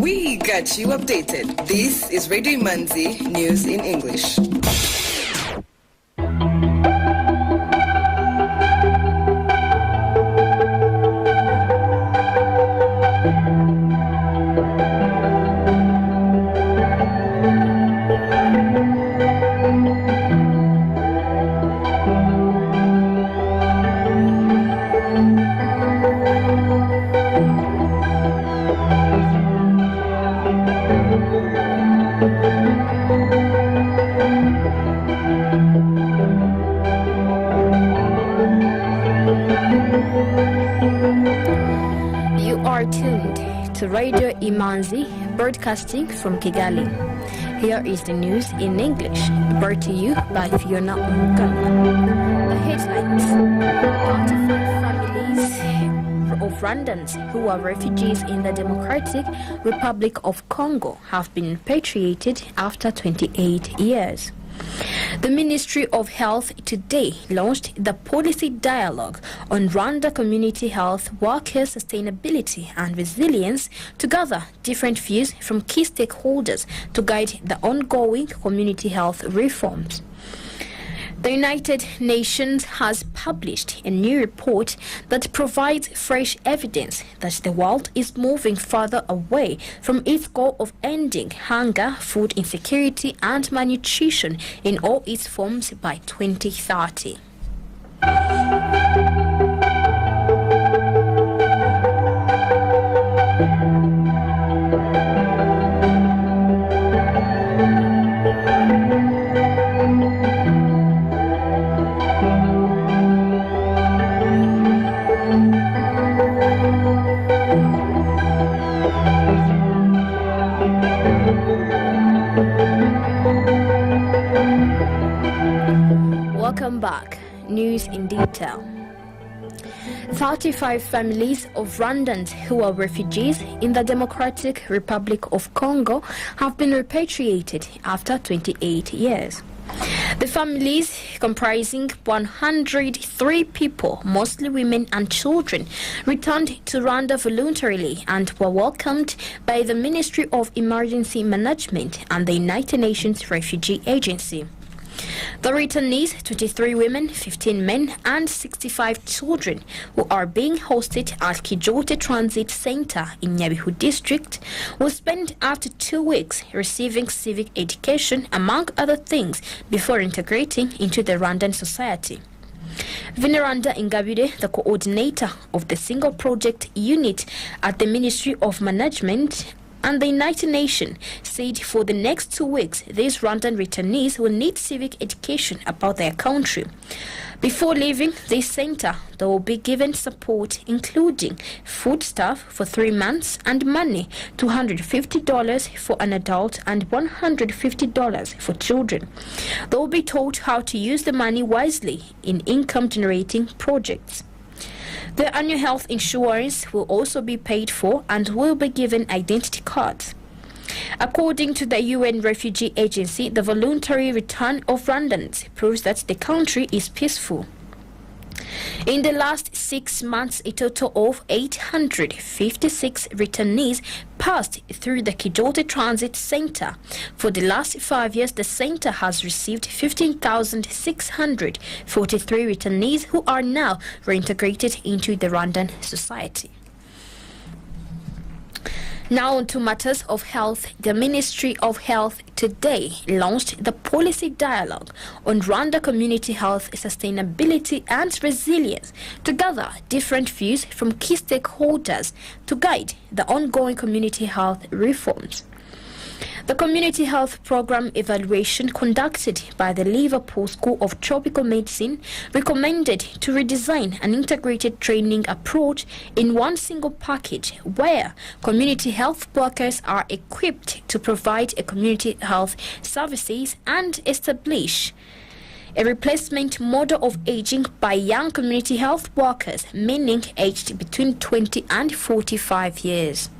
We got you updated. This is Radio Imanzi News in English. You are tuned to Radio Imanzi, broadcasting from Kigali. Here is the news in English, brought to you by Fiona Onganga. The headlines: 45 families of Rwandans who are refugees in the Democratic Republic of Congo have been repatriated after 28 years. The Ministry of Health today launched the policy dialogue on Rwanda community health workers' sustainability and resilience to gather different views from key stakeholders to guide the ongoing community health reforms. The United Nations has published a new report that provides fresh evidence that the world is moving further away from its goal of ending hunger, food insecurity, and malnutrition in all its forms by 2030. Welcome back. News in detail. 35 families of Rwandans who are refugees in the Democratic Republic of Congo have been repatriated after 28 years. The families, comprising 103 people, mostly women and children, returned to Rwanda voluntarily and were welcomed by the Ministry of Emergency Management and the United Nations Refugee Agency. The returnees, 23 women, 15 men, and 65 children, who are being hosted at Kijote Transit Center in Nyabihu District, will spend up to 2 weeks receiving civic education, among other things, before integrating into the Rwandan society. Veneranda Ingabire, the coordinator of the single project unit at the Ministry of Management and the United Nations, said for the next 2 weeks, these Rwandan returnees will need civic education about their country. Before leaving this center, they will be given support, including food stuff for 3 months and money, $250 for an adult and $150 for children. They will be taught how to use the money wisely in income-generating projects. Their annual health insurance will also be paid for and will be given identity cards. According to the UN Refugee Agency, the voluntary return of Rwandans proves that the country is peaceful. In the last 6 months, a total of 856 returnees passed through the Kijote Transit Center. For the last 5 years, the center has received 15,643 returnees who are now reintegrated into the Rwandan society. Now on to matters of health. The Ministry of Health today launched the policy dialogue on Rwanda community health, sustainability and resilience to gather different views from key stakeholders to guide the ongoing community health reforms. The Community Health Program evaluation conducted by the Liverpool School of Tropical Medicine recommended to redesign an integrated training approach in one single package where community health workers are equipped to provide a community health services and establish a replacement model of aging by young community health workers, meaning aged between 20 and 45 years.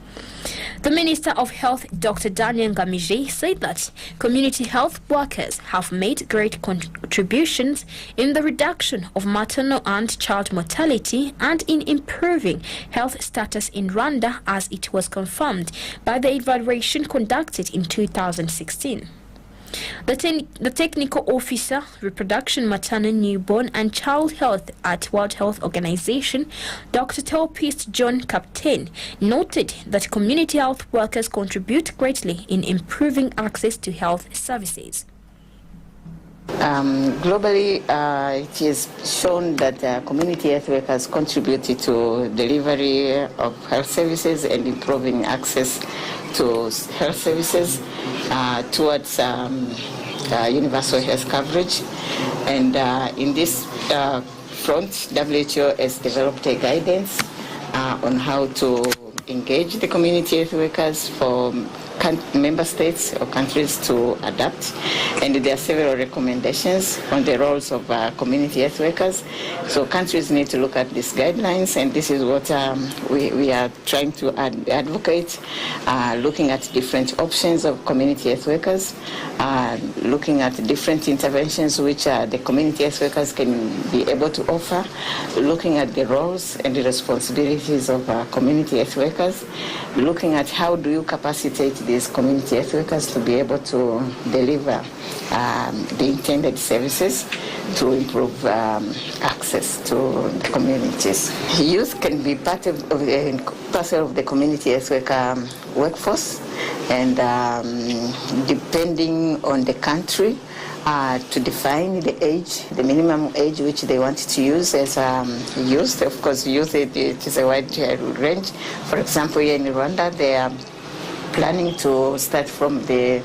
The Minister of Health, Dr. Daniel Ngamije, said that community health workers have made great contributions in the reduction of maternal and child mortality and in improving health status in Rwanda, as it was confirmed by the evaluation conducted in 2016. The technical officer, reproduction, maternal, newborn and child health at World Health Organization, Dr. Telpist John Captain, noted that community health workers contribute greatly in improving access to health services. Globally, it is shown that community health workers contributed to delivery of health services and improving access to health services towards universal health coverage. And in this front, WHO has developed a guidance on how to engage the community health workers for member states or countries to adapt, and there are several recommendations on the roles of community health workers. So countries need to look at these guidelines, and this is what we are trying to advocate, looking at different options of community health workers, looking at different interventions which the community health workers can be able to offer, looking at the roles and the responsibilities of community health workers, looking at how do you capacitate these community health workers to be able to deliver the intended services to improve access to the communities. Youth can be part of the community health worker workforce, and depending on the country, to define the age, the minimum age which they want to use as youth. Of course, youth, it is a wide range. For example, here in Rwanda, they are planning to start from the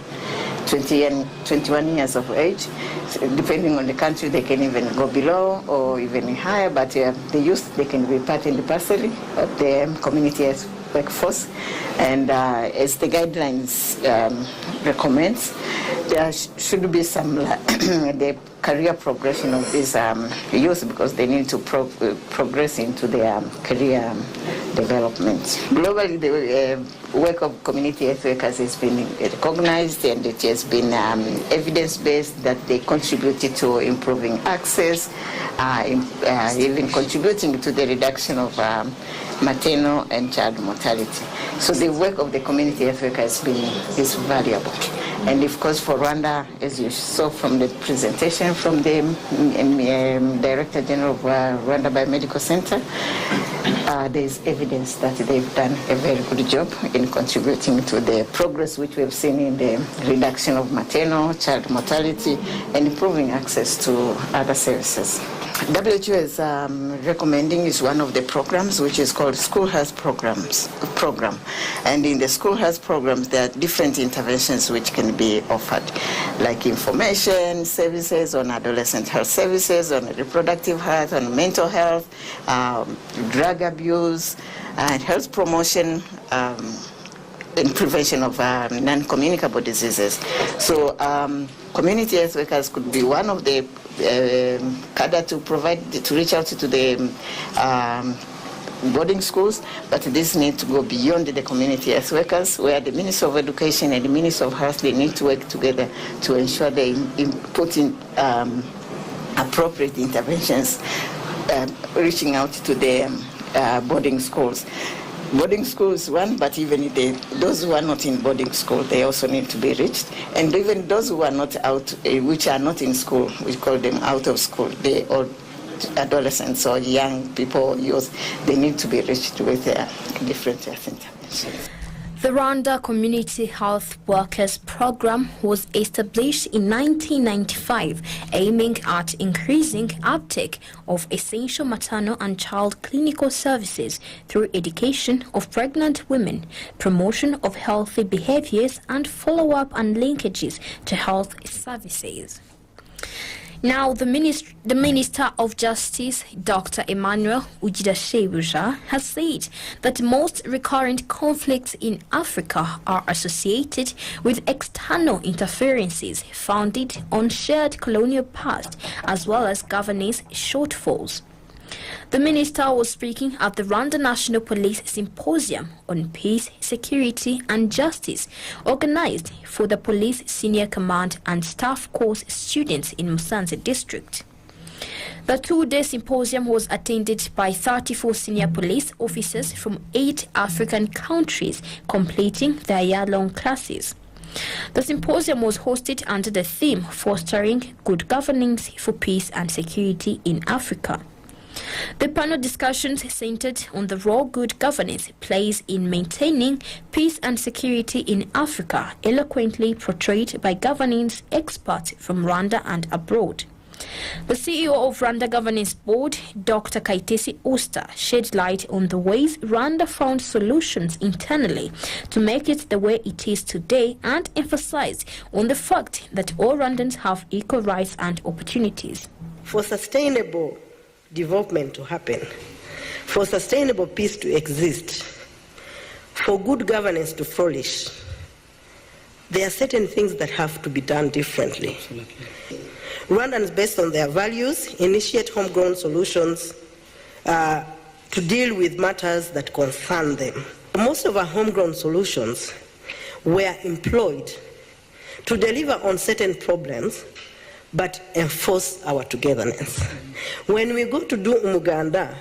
20 and 21 years of age. So depending on the country, they can even go below or even higher, but the youth, they can be part and parcel of the community as workforce. And as the guidelines recommends, there should be some the career progression of these youth, because they need to progress into their career development. Globally, the work of community health workers has been recognized, and it has been evidence-based that they contributed to improving access, even contributing to the reduction of maternal and child mortality. So the work of the community health workers is valuable. And of course, for Rwanda, as you saw from the presentation from the Director General of Rwanda Biomedical Center, there is evidence that they've done a very good job in contributing to the progress which we have seen in the reduction of maternal, child mortality, and improving access to other services. WHO is recommending is one of the programs which is called School Health Program. And in the School Health Programs, there are different interventions which can be offered, like information services on adolescent health services, on reproductive health, on mental health, drug abuse, and health promotion, and prevention of non-communicable diseases. So community health workers could be one of the cadre to reach out to the boarding schools, but this needs to go beyond the community health workers, where the Minister of Education and the Minister of Health, they need to work together to ensure they put in appropriate interventions, reaching out to the boarding schools. Boarding schools, one, but even those who are not in boarding school, they also need to be reached. And even those who are not out, which are not in school, we call them out of school, they or adolescents or young people, youth, they need to be reached with different health interventions. The Rwanda Community Health Workers Program was established in 1995, aiming at increasing uptake of essential maternal and child clinical services through education of pregnant women, promotion of healthy behaviors, and follow-up and linkages to health services. Now, the Minister of Justice, Dr. Emmanuel Ugidashebuja, has said that most recurrent conflicts in Africa are associated with external interferences founded on shared colonial past as well as governance shortfalls. The minister was speaking at the Rwanda National Police Symposium on Peace, Security and Justice, organized for the Police Senior Command and Staff Course students in Musanze district. The two-day symposium was attended by 34 senior police officers from 8 African countries completing their year-long classes. The symposium was hosted under the theme Fostering Good Governance for Peace and Security in Africa. The panel discussions centered on the role good governance plays in maintaining peace and security in Africa, eloquently portrayed by governance experts from Rwanda and abroad. The CEO of Rwanda Governance Board, Dr. Kaitesi Usta, shed light on the ways Rwanda found solutions internally to make it the way it is today and emphasized on the fact that all Rwandans have equal rights and opportunities. For sustainable development to happen, for sustainable peace to exist, for good governance to flourish, there are certain things that have to be done differently. Absolutely. Rwandans, based on their values, initiate homegrown solutions to deal with matters that concern them. Most of our homegrown solutions were employed to deliver on certain problems but enforce our togetherness. When we go to do umuganda,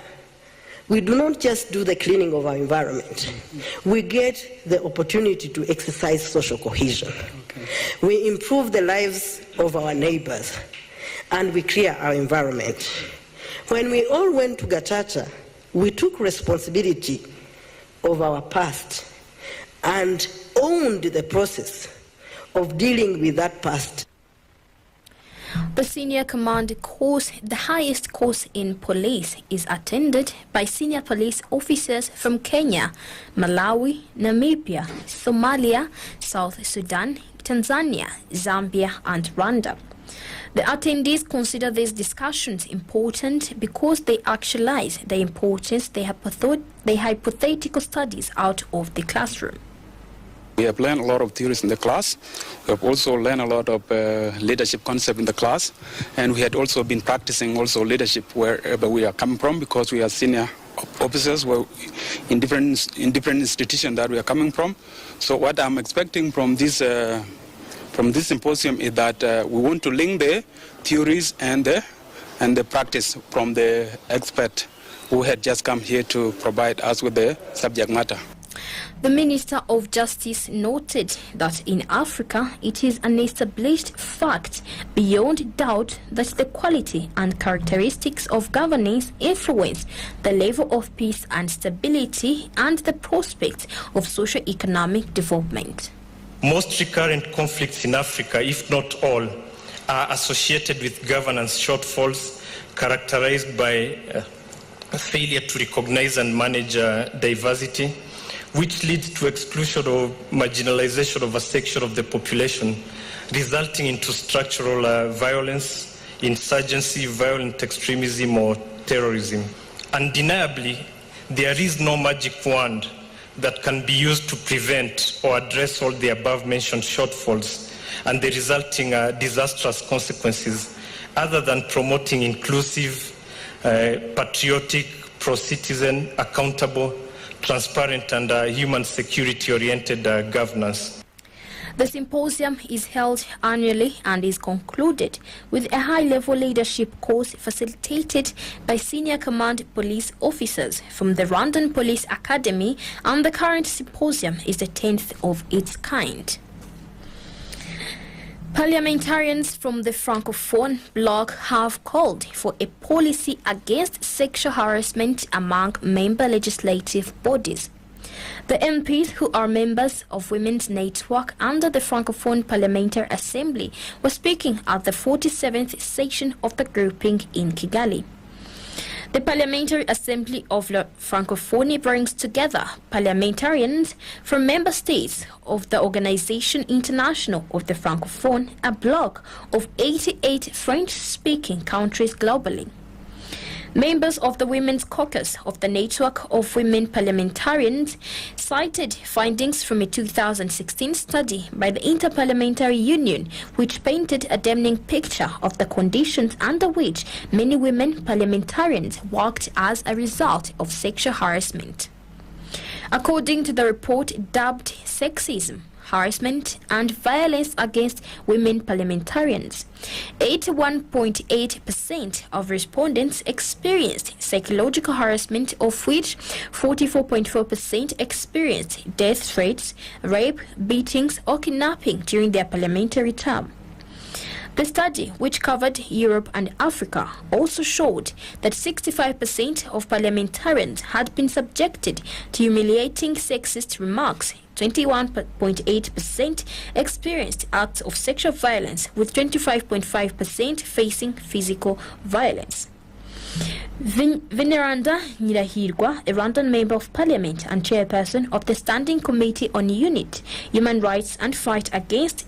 we do not just do the cleaning of our environment. We get the opportunity to exercise social cohesion. We improve the lives of our neighbors, and we clear our environment. When we all went to Gachacha, we took responsibility of our past and owned the process of dealing with that past. The senior command course, the highest course in police, is attended by senior police officers from Kenya, Malawi, Namibia, Somalia, South Sudan, Tanzania, Zambia and Rwanda. The attendees consider these discussions important because they actualize the importance they hypothetical studies out of the classroom. We have learned a lot of theories in the class. We have also learned a lot of leadership concepts in the class. And we had also been practicing also leadership wherever we are coming from, because we are senior officers in different institutions that we are coming from. So what I'm expecting from this symposium is that we want to link the theories and the practice from the expert who had just come here to provide us with the subject matter. The Minister of Justice noted that in Africa it is an established fact beyond doubt that the quality and characteristics of governance influence the level of peace and stability and the prospects of socio-economic development. Most recurrent conflicts in Africa, if not all, are associated with governance shortfalls characterized by failure to recognize and manage diversity, which leads to exclusion or marginalization of a section of the population, resulting into structural violence, insurgency, violent extremism or terrorism. Undeniably, there is no magic wand that can be used to prevent or address all the above-mentioned shortfalls and the resulting disastrous consequences, other than promoting inclusive, patriotic, pro-citizen, accountable, transparent and human security-oriented governance. The symposium is held annually and is concluded with a high-level leadership course facilitated by senior command police officers from the Rwandan Police Academy, and the current symposium is the 10th of its kind. Parliamentarians from the Francophone bloc have called for a policy against sexual harassment among member legislative bodies. The MPs, who are members of Women's Network under the Francophone Parliamentary Assembly, were speaking at the 47th session of the grouping in Kigali. The Parliamentary Assembly of the Francophonie brings together parliamentarians from member states of the Organisation International of the Francophone, a bloc of 88 French-speaking countries globally. Members of the Women's Caucus of the Network of Women Parliamentarians cited findings from a 2016 study by the Interparliamentary Union, which painted a damning picture of the conditions under which many women parliamentarians worked as a result of sexual harassment. According to the report dubbed Sexism, Harassment and Violence Against Women Parliamentarians, 81.8% of respondents experienced psychological harassment, of which 44.4% experienced death threats, rape, beatings or kidnapping during their parliamentary term. The study, which covered Europe and Africa, also showed that 65% of parliamentarians had been subjected to humiliating sexist remarks. 21.8% experienced acts of sexual violence, with 25.5% facing physical violence. Veneranda Nyirahirwa, a Rwandan Member of Parliament and Chairperson of the Standing Committee on Unity, Human Rights and Fight Against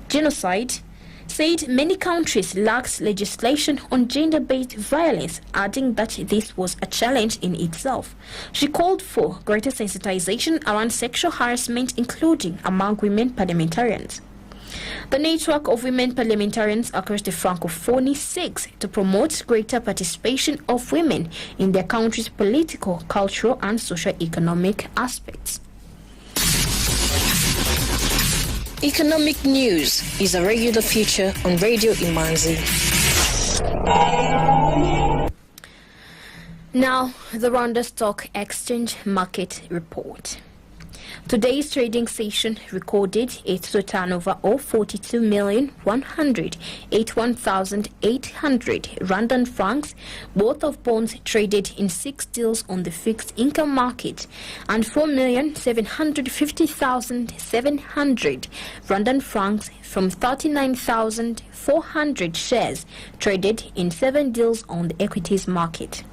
Genocide, said many countries lacked legislation on gender-based violence, adding that this was a challenge in itself. She called for greater sensitization around sexual harassment, including among women parliamentarians. The Network of Women Parliamentarians across the Francophonie seeks to promote greater participation of women in their country's political, cultural and socio-economic aspects. Economic news is a regular feature on Radio Imanzi. Now, the Rwanda Stock Exchange Market Report. Today's trading session recorded a total turnover of 42,181,800 Rwandan francs, worth of bonds traded in 6 deals on the fixed income market, and 4,750,700 Rwandan francs from 39,400 shares traded in 7 deals on the equities market.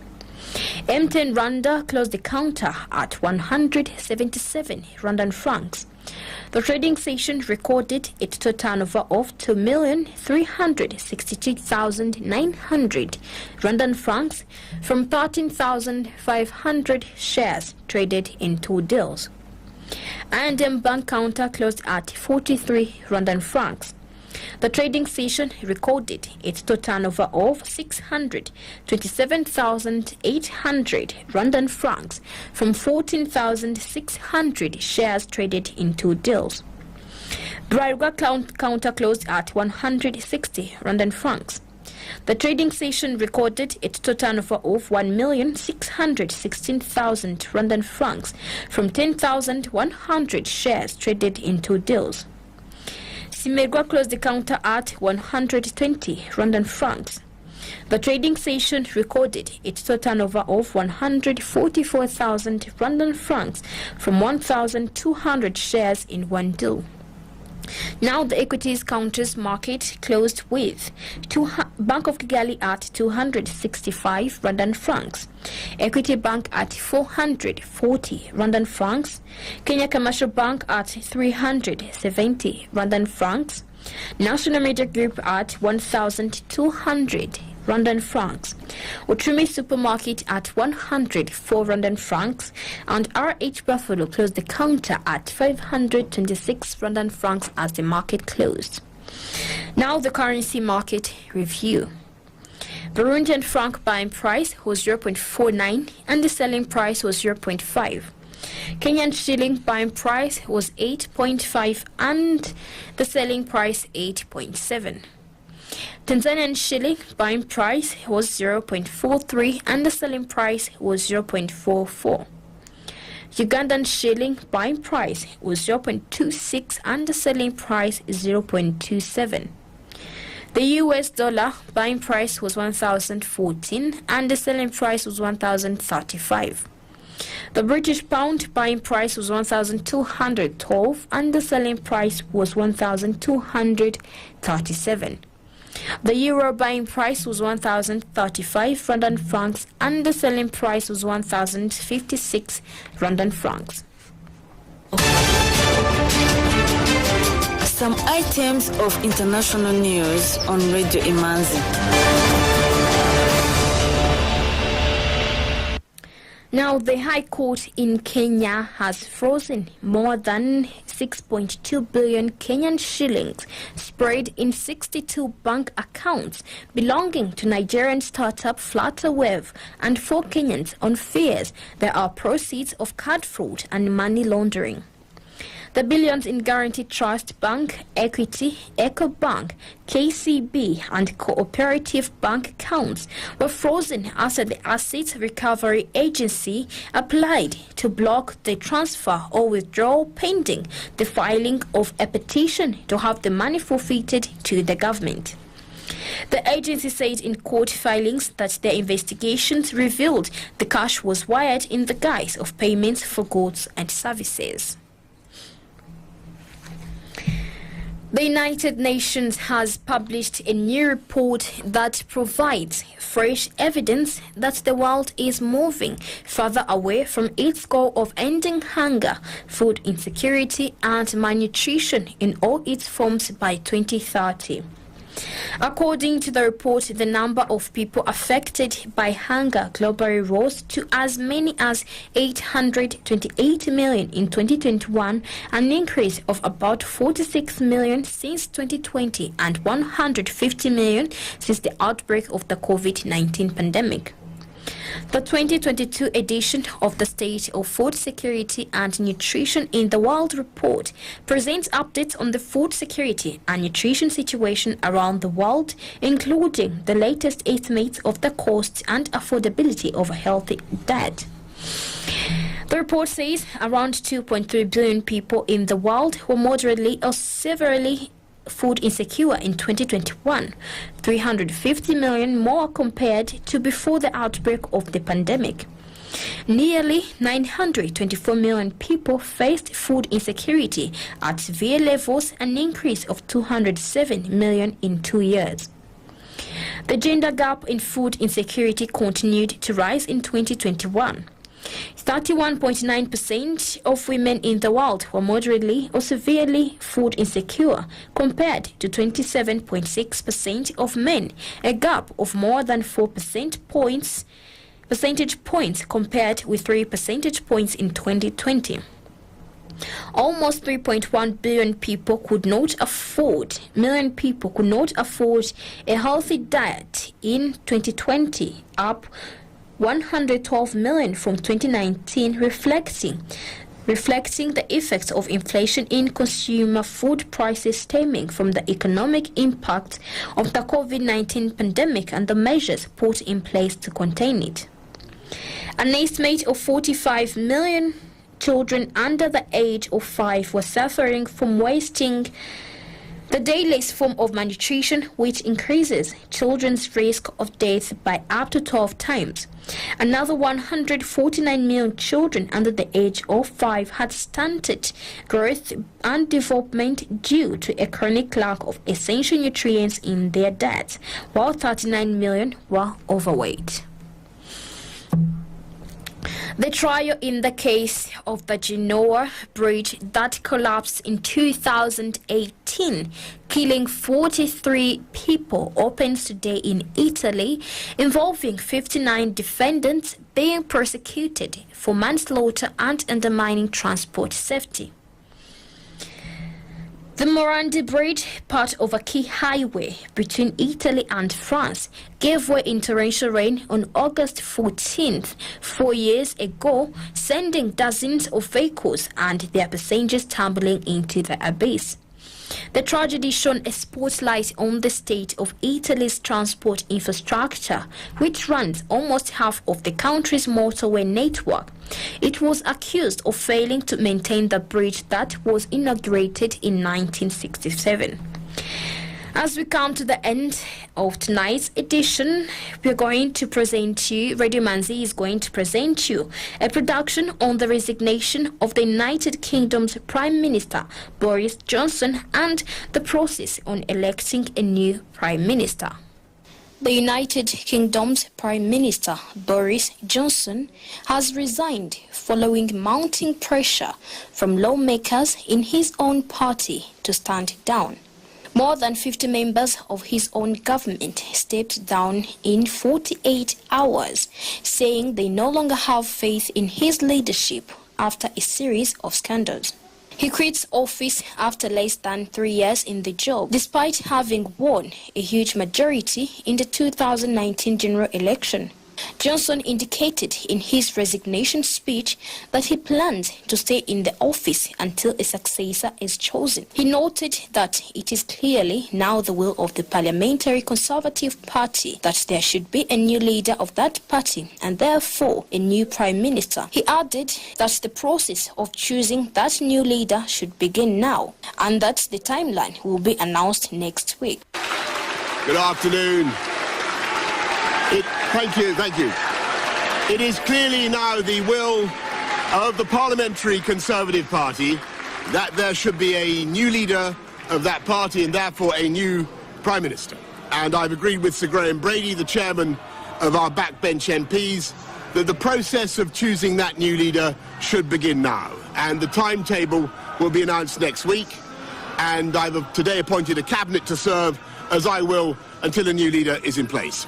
M10 Rwanda closed the counter at 177 Rwandan francs. The trading session recorded a total turnover of 2,362,900 Rwandan francs from 13,500 shares traded in 2 deals. I&M Bank counter closed at 43 Rwandan francs. The trading session recorded its total turnover of 627,800 Rwandan francs from 14,600 shares traded in 2 deals. Bralirwa counter closed at 160 Rwandan francs. The trading session recorded its total turnover of 1,616,000 Rwandan francs from 10,100 shares traded in 2 deals. Simerwa closed the counter at 120 Rwandan francs. The trading session recorded its total turnover of 144,000 Rwandan francs from 1,200 shares in 1 deal. Now the equities counters market closed with Bank of Kigali at 265 Rwandan francs, Equity Bank at 440 Rwandan francs, Kenya Commercial Bank at 370 Rwandan francs, National Media Group at 1,200 Rwandan francs, Uchumi Supermarket at 104 Rwandan francs, and RH Buffalo closed the counter at 526 Rwandan francs as the market closed. Now the currency market review. Burundian franc buying price was 0.49 and the selling price was 0.5. Kenyan shilling buying price was 8.5 and the selling price 8.7. Tanzanian shilling buying price was 0.43 and the selling price was 0.44. Ugandan shilling buying price was 0.26 and the selling price is 0.27. The US dollar buying price was 1,014 and the selling price was 1,035. The British pound buying price was 1,212 and the selling price was 1,237. The euro buying price was 1,035 Rwandan francs and the selling price was 1,056 Rwandan francs. Some items of international news on Radio Imanzi. Now, the High Court in Kenya has frozen more than 6.2 billion Kenyan shillings spread in 62 bank accounts belonging to Nigerian startup Flutterwave and 4 Kenyans on fears there are proceeds of card fraud and money laundering. The billions in Guaranty Trust Bank, Equity, EcoBank, KCB and Cooperative Bank accounts were frozen after the Asset Recovery Agency applied to block the transfer or withdrawal pending the filing of a petition to have the money forfeited to the government. The agency said in court filings that their investigations revealed the cash was wired in the guise of payments for goods and services. The United Nations has published a new report that provides fresh evidence that the world is moving further away from its goal of ending hunger, food insecurity and malnutrition in all its forms by 2030. According to the report, the number of people affected by hunger globally rose to as many as 828 million in 2021, an increase of about 46 million since 2020 and 150 million since the outbreak of the COVID-19 pandemic. The 2022 edition of the State of Food Security and Nutrition in the World report presents updates on the food security and nutrition situation around the world, including the latest estimates of the cost and affordability of a healthy diet. The report says around 2.3 billion people in the world were moderately or severely food insecure in 2021, 350 million more compared to before the outbreak of the pandemic. Nearly 924 million people faced food insecurity at severe levels, an increase of 207 million in 2 years. The gender gap in food insecurity continued to rise in 2021. 31.9% of women in the world were moderately or severely food insecure, compared to 27.6% of men, a gap of more than 4 percentage points compared with 3 percentage points in 2020. Almost 3.1 billion people could not afford a healthy diet in 2020, up 112 million from 2019, reflecting the effects of inflation in consumer food prices stemming from the economic impact of the COVID-19 pandemic and the measures put in place to contain it. An estimate of 45 million children under the age of 5 were suffering from wasting, the deadliest form of malnutrition, which increases children's risk of death by up to 12 times. Another 149 million children under the age of 5 had stunted growth and development due to a chronic lack of essential nutrients in their diets, while 39 million were overweight. The trial in the case of the Genoa bridge that collapsed in 2018, killing 43 people, opens today in Italy, involving 59 defendants being prosecuted for manslaughter and undermining transport safety. The Morandi Bridge, part of a key highway between Italy and France, gave way in torrential rain on August 14th, 4 years ago, sending dozens of vehicles and their passengers tumbling into the abyss. The tragedy shone a spotlight on the state of Italy's transport infrastructure, which runs almost half of the country's motorway network. It was accused of failing to maintain the bridge that was inaugurated in 1967. As we come to the end of tonight's edition, Radio Manzi is going to present you a production on the resignation of the United Kingdom's Prime Minister Boris Johnson and the process on electing a new Prime Minister. The United Kingdom's Prime Minister Boris Johnson has resigned following mounting pressure from lawmakers in his own party to stand down. More than 50 members of his own government stepped down in 48 hours, saying they no longer have faith in his leadership after a series of scandals. He quits office after less than 3 years in the job, despite having won a huge majority in the 2019 general election. Johnson indicated in his resignation speech that he plans to stay in the office until a successor is chosen. He noted that it is clearly now the will of the Parliamentary Conservative Party that there should be a new leader of that party and therefore a new Prime Minister. He added that the process of choosing that new leader should begin now and that the timeline will be announced next week. Good afternoon. Thank you. It is clearly now the will of the Parliamentary Conservative Party that there should be a new leader of that party and therefore a new Prime Minister. And I've agreed with Sir Graham Brady, the chairman of our backbench MPs, that the process of choosing that new leader should begin now. And the timetable will be announced next week. And I've today appointed a cabinet to serve, as I will, until a new leader is in place.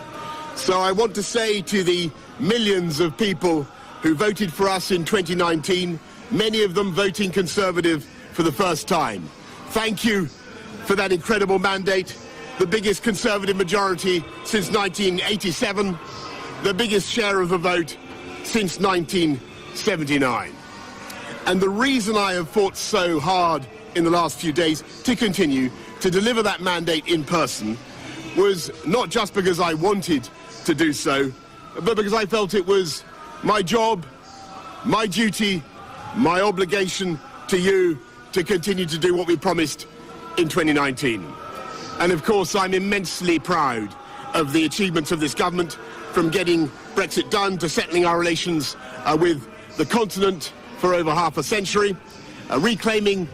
So I want to say to the millions of people who voted for us in 2019, many of them voting Conservative for the first time, thank you for that incredible mandate, the biggest Conservative majority since 1987, the biggest share of the vote since 1979. And the reason I have fought so hard in the last few days to continue to deliver that mandate in person was not just because I wanted to do so, but because I felt it was my job, my duty, my obligation to you to continue to do what we promised in 2019. And of course, I'm immensely proud of the achievements of this government, from getting Brexit done to settling our relations with the continent for over half a century, reclaiming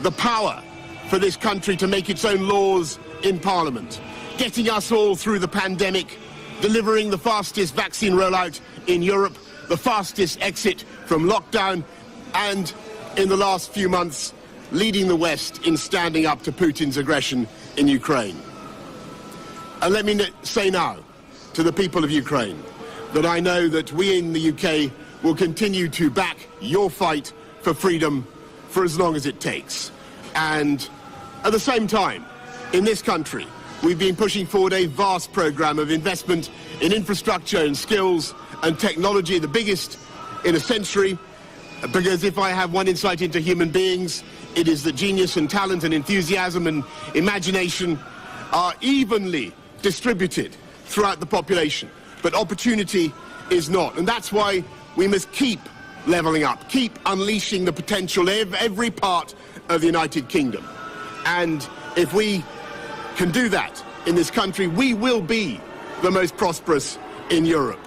the power for this country to make its own laws in Parliament, getting us all through the pandemic, delivering the fastest vaccine rollout in Europe, the fastest exit from lockdown, and in the last few months, leading the West in standing up to Putin's aggression in Ukraine. And let me say now to the people of Ukraine that I know that we in the UK will continue to back your fight for freedom for as long as it takes. And at the same time, in this country, we've been pushing forward a vast programme of investment in infrastructure and skills and technology, the biggest in a century, because if I have one insight into human beings, it is that genius and talent and enthusiasm and imagination are evenly distributed throughout the population, but opportunity is not. And that's why we must keep levelling up, keep unleashing the potential of every part of the United Kingdom. And if we can do that in this country, we will be the most prosperous in Europe.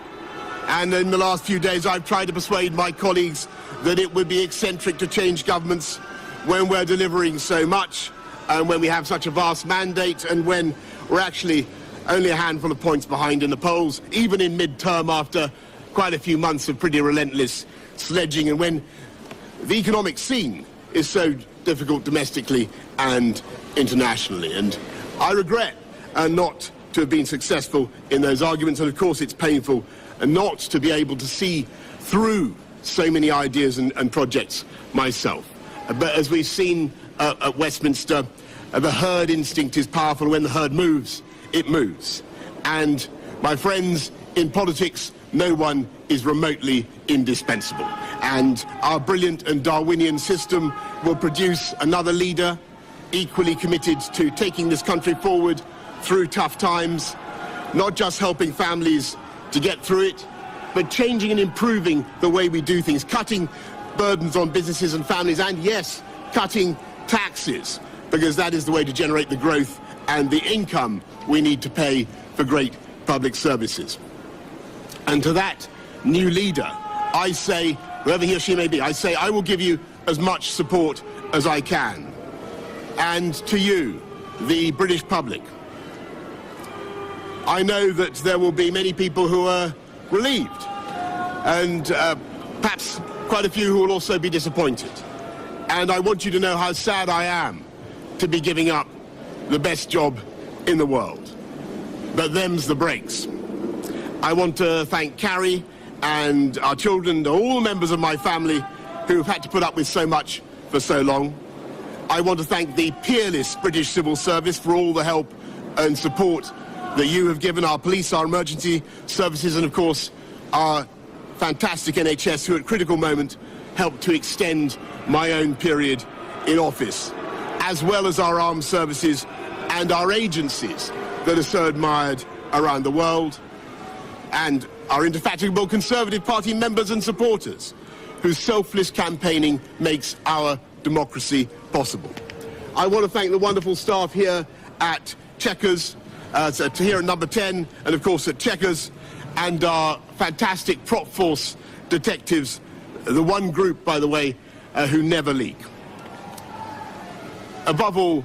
And in the last few days, I've tried to persuade my colleagues that it would be eccentric to change governments when we're delivering so much, and when we have such a vast mandate, and when we're actually only a handful of points behind in the polls, even in mid-term after quite a few months of pretty relentless sledging, and when the economic scene is so difficult domestically and internationally. And I regret not to have been successful in those arguments, and of course it's painful not to be able to see through so many ideas and projects myself. But as we've seen at Westminster, the herd instinct is powerful. When the herd moves, it moves. And my friends, in politics, no one is remotely indispensable. And our brilliant and Darwinian system will produce another leader equally committed to taking this country forward through tough times, not just helping families to get through it, but changing and improving the way we do things, cutting burdens on businesses and families, and yes, cutting taxes, because that is the way to generate the growth and the income we need to pay for great public services. And to that new leader, I say, whoever he or she may be, I say I will give you as much support as I can. And to you, the British public, I know that there will be many people who are relieved, and perhaps quite a few who will also be disappointed. And I want you to know how sad I am to be giving up the best job in the world. But them's the breaks. I want to thank Carrie and our children, and all the members of my family who have had to put up with so much for so long. I want to thank the peerless British Civil Service for all the help and support that you have given our police, our emergency services, and of course our fantastic NHS, who at critical moment helped to extend my own period in office, as well as our armed services and our agencies that are so admired around the world, and our indefatigable Conservative Party members and supporters, whose selfless campaigning makes our democracy possible. I want to thank the wonderful staff here at Chequers, here at Number 10, and of course at Chequers, and our fantastic prop force detectives, the one group, by the way, who never leak. Above all,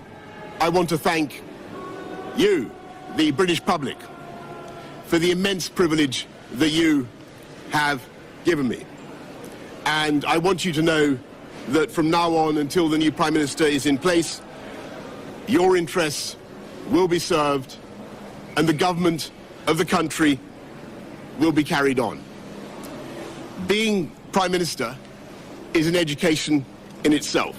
I want to thank you, the British public, for the immense privilege that you have given me. And I want you to know that from now on until the new Prime Minister is in place, your interests will be served and the government of the country will be carried on. Being Prime Minister is an education in itself.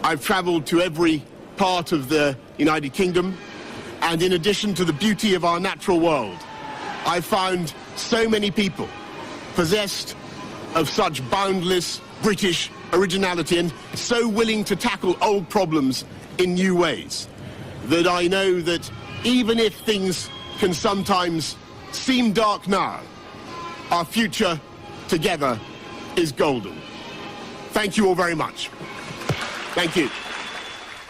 I've travelled to every part of the United Kingdom, and in addition to the beauty of our natural world, I've found so many people possessed of such boundless British originality and so willing to tackle old problems in new ways that I know that even if things can sometimes seem dark now, our future together is golden. Thank you all very much. Thank you.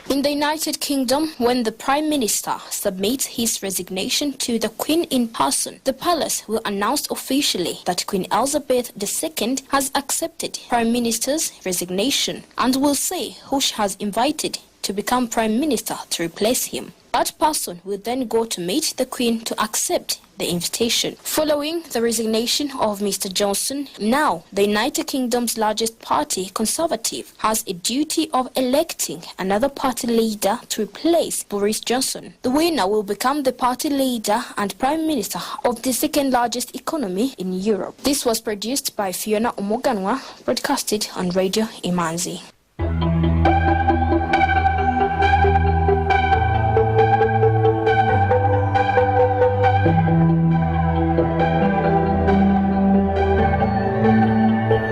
In the United Kingdom, when the Prime Minister submits his resignation to the Queen in person, the palace will announce officially that Queen Elizabeth II has accepted Prime Minister's resignation and will say who she has invited to become Prime Minister to replace him. That person will then go to meet the Queen to accept the invitation. Following the resignation of Mr. Johnson, now the United Kingdom's largest party, Conservative, has a duty of electing another party leader to replace Boris Johnson. The winner will become the party leader and Prime Minister of the second largest economy in Europe. This was produced by Fiona Omoganwa, broadcasted on Radio Imanzi.